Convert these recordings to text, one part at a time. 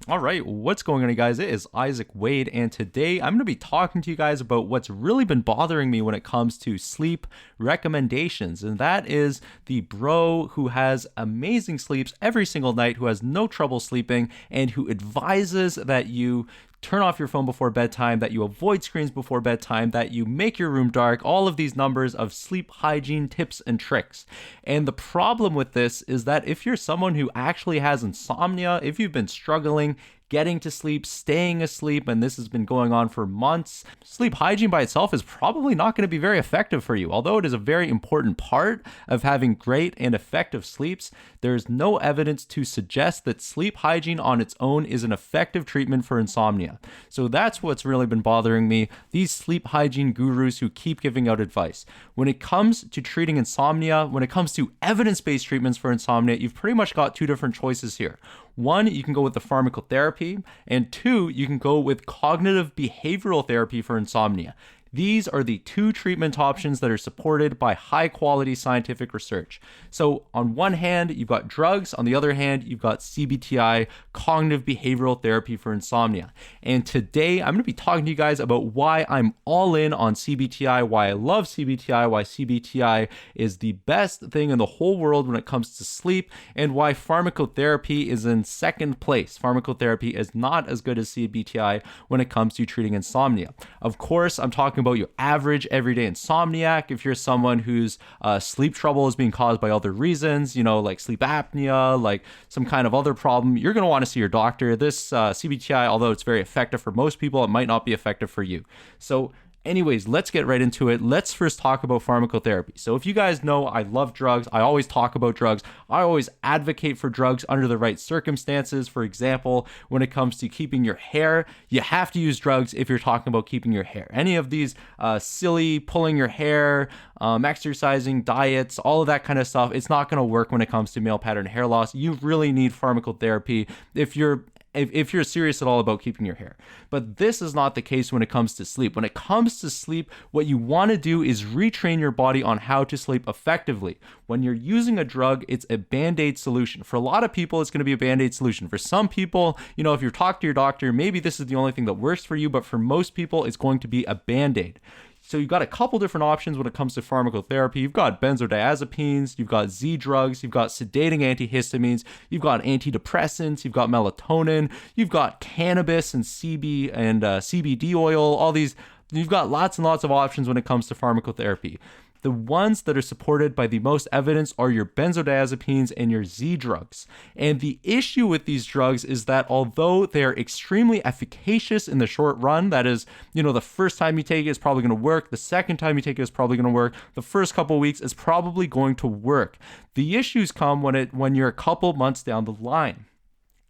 All right, what's going on, guys? It is Isaac Wade, and today I'm going to be talking to you guys about what's really been bothering me when it comes to sleep recommendations. And that is the bro who has amazing sleeps every single night, who has no trouble sleeping, and who advises that you turn off your phone before bedtime, that you avoid screens before bedtime, that you make your room dark, all of these numbers of sleep hygiene tips and tricks. And the problem with this is that if you're someone who actually has insomnia, if you've been struggling getting to sleep, staying asleep, and this has been going on for months, sleep hygiene by itself is probably not going to be very effective for you. Although it is a very important part of having great and effective sleeps, there's no evidence to suggest that sleep hygiene on its own is an effective treatment for insomnia. So that's what's really been bothering me, these sleep hygiene gurus who keep giving out advice. When it comes to treating insomnia, when it comes to evidence-based treatments for insomnia, you've pretty much got two different choices here. One, you can go with the pharmacotherapy, and two, you can go with cognitive behavioral therapy for insomnia. These are the two treatment options that are supported by high quality scientific research. So on one hand, you've got drugs. On the other hand, you've got CBTi, cognitive behavioral therapy for insomnia. And today I'm going to be talking to you guys about why I'm all in on CBTi, why I love CBTi, why CBTi is the best thing in the whole world when it comes to sleep, and why pharmacotherapy is in second place. Pharmacotherapy is not as good as CBTi when it comes to treating insomnia. Of course, I'm talking about your average everyday insomniac. If you're someone whose sleep trouble is being caused by other reasons, like sleep apnea, like some kind of other problem, you're going to want to see your doctor. This CBTi, although it's very effective for most people, it might not be effective for you. So anyways, let's get right into it. Let's first talk about pharmacotherapy. So if you guys know, I love drugs. I always talk about drugs. I always advocate for drugs under the right circumstances. For example, when it comes to keeping your hair, you have to use drugs if you're talking about keeping your hair. Any of these silly pulling your hair, exercising, diets, all of that kind of stuff, it's not going to work when it comes to male pattern hair loss. You really need pharmacotherapy if you're serious at all about keeping your hair. But this is not the case when it comes to sleep. When it comes to sleep, what you want to do is retrain your body on how to sleep effectively. When you're using a drug, it's a band-aid solution. For a lot of people, it's going to be a band-aid solution. For some people, if you talk to your doctor, maybe this is the only thing that works for you, but for most people, it's going to be a band-aid. So you've got a couple different options when it comes to pharmacotherapy. You've got benzodiazepines, you've got Z drugs, you've got sedating antihistamines, you've got antidepressants, you've got melatonin, you've got cannabis and CBD oil, all these. You've got lots and lots of options when it comes to pharmacotherapy. The ones that are supported by the most evidence are your benzodiazepines and your Z drugs. And the issue with these drugs is that although they are extremely efficacious in the short run, that is, the first time you take it is probably going to work. The second time you take it is probably going to work. The first couple of weeks is probably going to work. The issues come when you're a couple months down the line.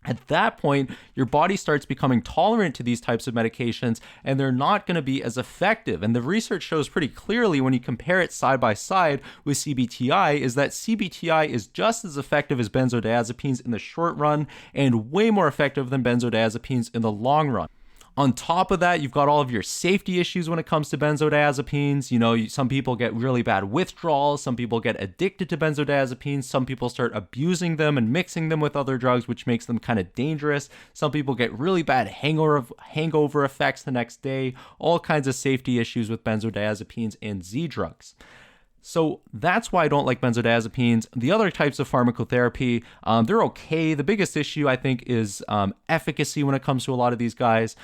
At that point, your body starts becoming tolerant to these types of medications, and they're not going to be as effective. And the research shows pretty clearly when you compare it side by side with CBTi is that CBTi is just as effective as benzodiazepines in the short run and way more effective than benzodiazepines in the long run. On top of that, you've got all of your safety issues when it comes to benzodiazepines. Some people get really bad withdrawals. Some people get addicted to benzodiazepines. Some people start abusing them and mixing them with other drugs, which makes them kind of dangerous. Some people get really bad hangover effects the next day. All kinds of safety issues with benzodiazepines and Z drugs. So that's why I don't like benzodiazepines. The other types of pharmacotherapy, they're okay. The biggest issue, I think, is efficacy when it comes to a lot of these guys.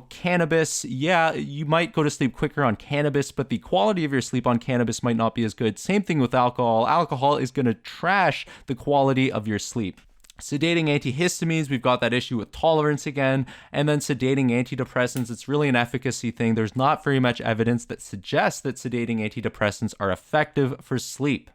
Cannabis, yeah, you might go to sleep quicker on cannabis, but the quality of your sleep on cannabis might not be as good. Same thing with alcohol. Alcohol is going to trash the quality of your sleep. Sedating antihistamines, we've got that issue with tolerance again. And then sedating antidepressants, it's really an efficacy thing. There's not very much evidence that suggests that sedating antidepressants are effective for sleep.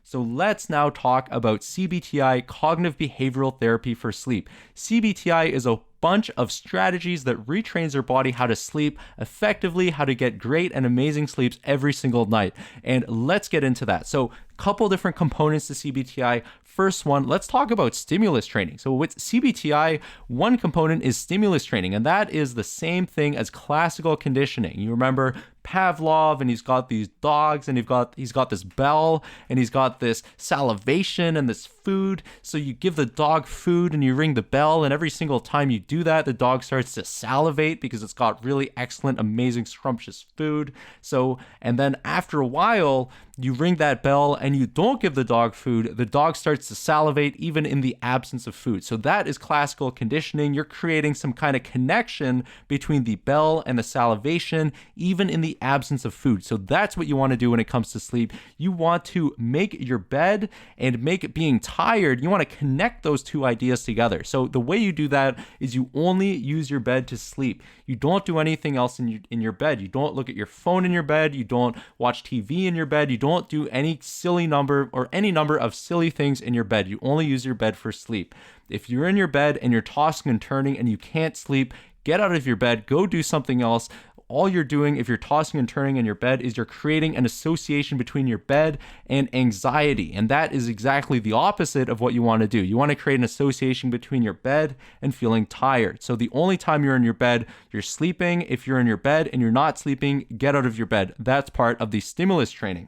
So let's now talk about CBTi, cognitive behavioral therapy for sleep. CBTi is a bunch of strategies that retrains your body how to sleep effectively, how to get great and amazing sleeps every single night. And let's get into that. So couple different components to CBTi. First one, let's talk about stimulus training. So with CBTi, one component is stimulus training, and that is the same thing as classical conditioning. You remember Pavlov, and he's got these dogs, and he's got this bell, and he's got this salivation and this food. So you give the dog food and you ring the bell, and every single time you do that, the dog starts to salivate because it's got really excellent, amazing, scrumptious food. So, and then after a while, you ring that bell and you don't give the dog food, the dog starts to salivate even in the absence of food. So that is classical conditioning. You're creating some kind of connection between the bell and the salivation, even in the absence of food. So that's what you want to do when it comes to sleep. You want to make your bed and make it being tired. You want to connect those two ideas together. So the way you do that is you only use your bed to sleep. You don't do anything else in your bed. You don't look at your phone in your bed. You don't watch TV in your bed. You don't do any silly number or any number of silly things in your bed. You only use your bed for sleep. If you're in your bed and you're tossing and turning and you can't sleep, get out of your bed, go do something else. All you're doing if you're tossing and turning in your bed is you're creating an association between your bed and anxiety. And that is exactly the opposite of what you want to do. You want to create an association between your bed and feeling tired. So the only time you're in your bed, you're sleeping. If you're in your bed and you're not sleeping, get out of your bed. That's part of the stimulus training.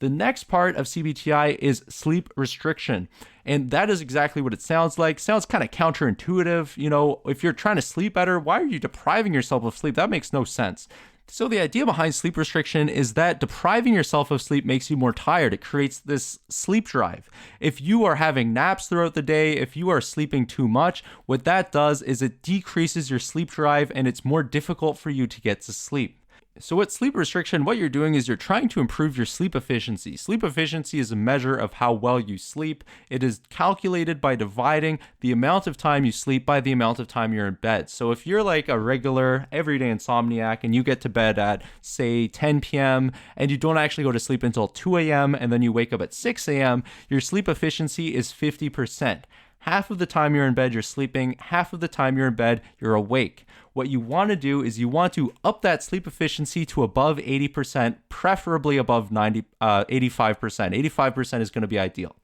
The next part of CBTi is sleep restriction. And that is exactly what it sounds like. Sounds kind of counterintuitive. You know, if you're trying to sleep better, why are you depriving yourself of sleep? That makes no sense. So the idea behind sleep restriction is that depriving yourself of sleep makes you more tired. It creates this sleep drive. If you are having naps throughout the day, if you are sleeping too much, what that does is it decreases your sleep drive and it's more difficult for you to get to sleep. So with sleep restriction, what you're doing is you're trying to improve your sleep efficiency. Sleep efficiency is a measure of how well you sleep. It is calculated by dividing the amount of time you sleep by the amount of time you're in bed. So if you're like a regular everyday insomniac and you get to bed at say 10 p.m. and you don't actually go to sleep until 2 a.m. and then you wake up at 6 a.m., your sleep efficiency is 50%. Half of the time you're in bed, you're sleeping. Half of the time you're in bed, you're awake. What you want to do is you want to up that sleep efficiency to above 80%, preferably above 85%. 85% is going to be ideal.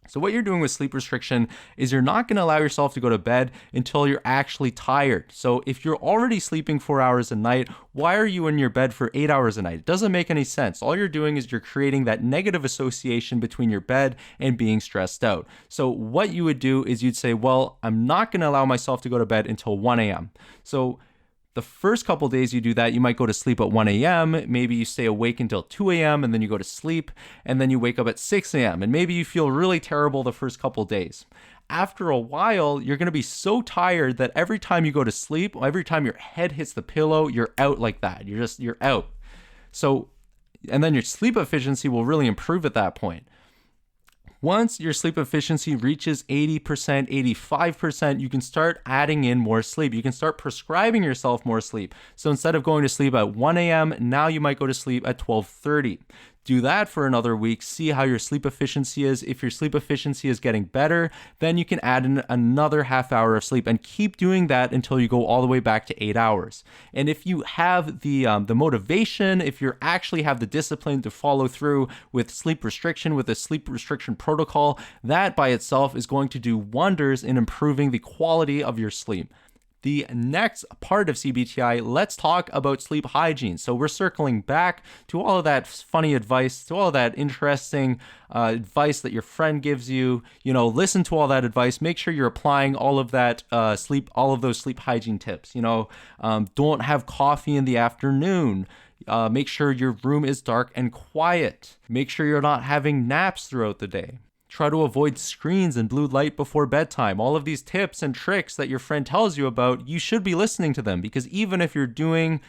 So what you're doing with sleep restriction is you're not going to allow yourself to go to bed until you're actually tired. So if you're already sleeping 4 hours a night, why are you in your bed for 8 hours a night? It doesn't make any sense. All you're doing is you're creating that negative association between your bed and being stressed out. So what you would do is you'd say, well, I'm not going to allow myself to go to bed until 1 a.m. So the first couple days you do that, you might go to sleep at 1 a.m. Maybe you stay awake until 2 a.m. and then you go to sleep and then you wake up at 6 a.m. and maybe you feel really terrible the first couple days. After a while, you're going to be so tired that every time you go to sleep, every time your head hits the pillow, you're out like that. You're out. So, and then your sleep efficiency will really improve at that point. Once your sleep efficiency reaches 80%, 85%, you can start adding in more sleep. You can start prescribing yourself more sleep. So instead of going to sleep at 1 a.m., now you might go to sleep at 12:30. Do that for another week. See how your sleep efficiency is. If your sleep efficiency is getting better, then you can add in another half hour of sleep and keep doing that until you go all the way back to 8 hours. And if you have the motivation, if you actually have the discipline to follow through with sleep restriction, with a sleep restriction protocol, that by itself is going to do wonders in improving the quality of your sleep. The next part of CBTi, let's talk about sleep hygiene. So we're circling back to all of that funny advice, to all of that interesting advice that your friend gives you. You know, listen to all that advice. Make sure you're applying all of that all of those sleep hygiene tips. You know, don't have coffee in the afternoon. Make sure your room is dark and quiet. Make sure you're not having naps throughout the day. Try to avoid screens and blue light before bedtime. All of these tips and tricks that your friend tells you about, you should be listening to them, because even if you're doing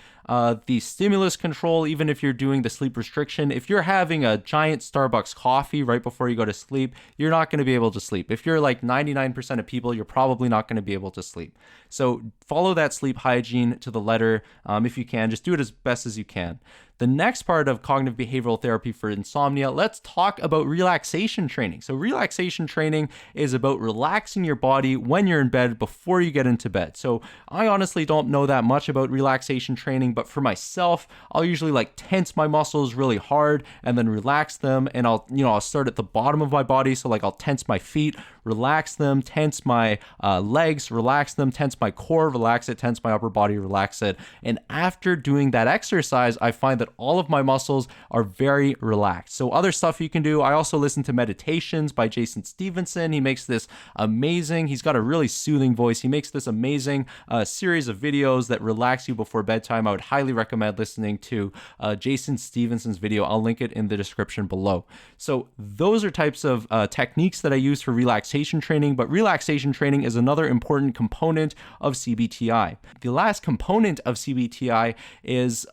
the stimulus control, even if you're doing the sleep restriction, if you're having a giant Starbucks coffee right before you go to sleep, you're not going to be able to sleep. If you're like 99% of people, you're probably not going to be able to sleep. So follow that sleep hygiene to the letter if you can. Just do it as best as you can. The next part of cognitive behavioral therapy for insomnia, let's talk about relaxation training. So relaxation training is about relaxing your body when you're in bed before you get into bed. So I honestly don't know that much about relaxation training, but for myself, I'll usually like tense my muscles really hard and then relax them. And I'll start at the bottom of my body. So like I'll tense my feet relax them, tense my legs, relax them, tense my core, relax it, tense my upper body, relax it. And after doing that exercise, I find that all of my muscles are very relaxed. So other stuff you can do, I also listen to meditations by Jason Stevenson. He makes this amazing, he's got a really soothing voice. He makes this amazing series of videos that relax you before bedtime. I would highly recommend listening to Jason Stevenson's video. I'll link it in the description below. So those are types of techniques that I use for relaxation training, but relaxation training is another important component of CBTi. The last component of CBTi is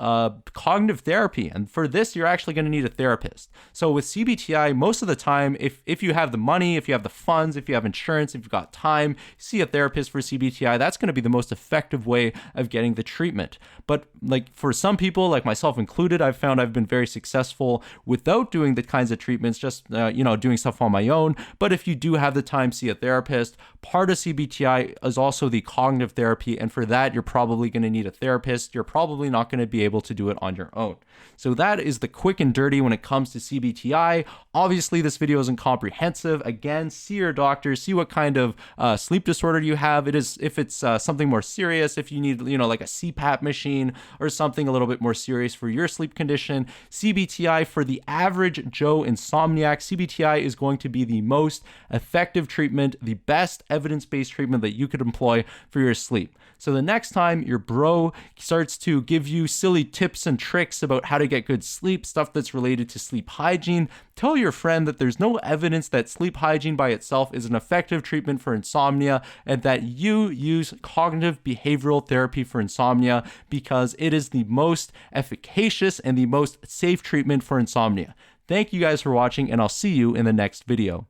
cognitive therapy, and for this you're actually going to need a therapist. So with CBTi, most of the time, if you have the money, if you have the funds, if you have insurance, if you've got time, see a therapist for CBTi. That's going to be the most effective way of getting the treatment. But like for some people, like myself included, I've found I've been very successful without doing the kinds of treatments, just doing stuff on my own. But if you do have the time, see a therapist. Part of CBTi is also the cognitive therapy, and for that you're probably going to need a therapist. You're probably not going to be able to do it on your own. So that is the quick and dirty when it comes to CBTi. Obviously, this video isn't comprehensive. Again, see your doctor, see what kind of sleep disorder you have. If it's something more serious, if you need, like a CPAP machine or something a little bit more serious for your sleep condition. CBTi, for the average Joe insomniac, CBTi is going to be the most effective treatment, the best evidence-based treatment that you could employ for your sleep. So the next time your bro starts to give you silly tips and tricks about how to get good sleep, stuff that's related to sleep hygiene, tell your friend that there's no evidence that sleep hygiene by itself is an effective treatment for insomnia, and that you use cognitive behavioral therapy for insomnia because it is the most efficacious and the most safe treatment for insomnia. Thank you guys for watching, and I'll see you in the next video.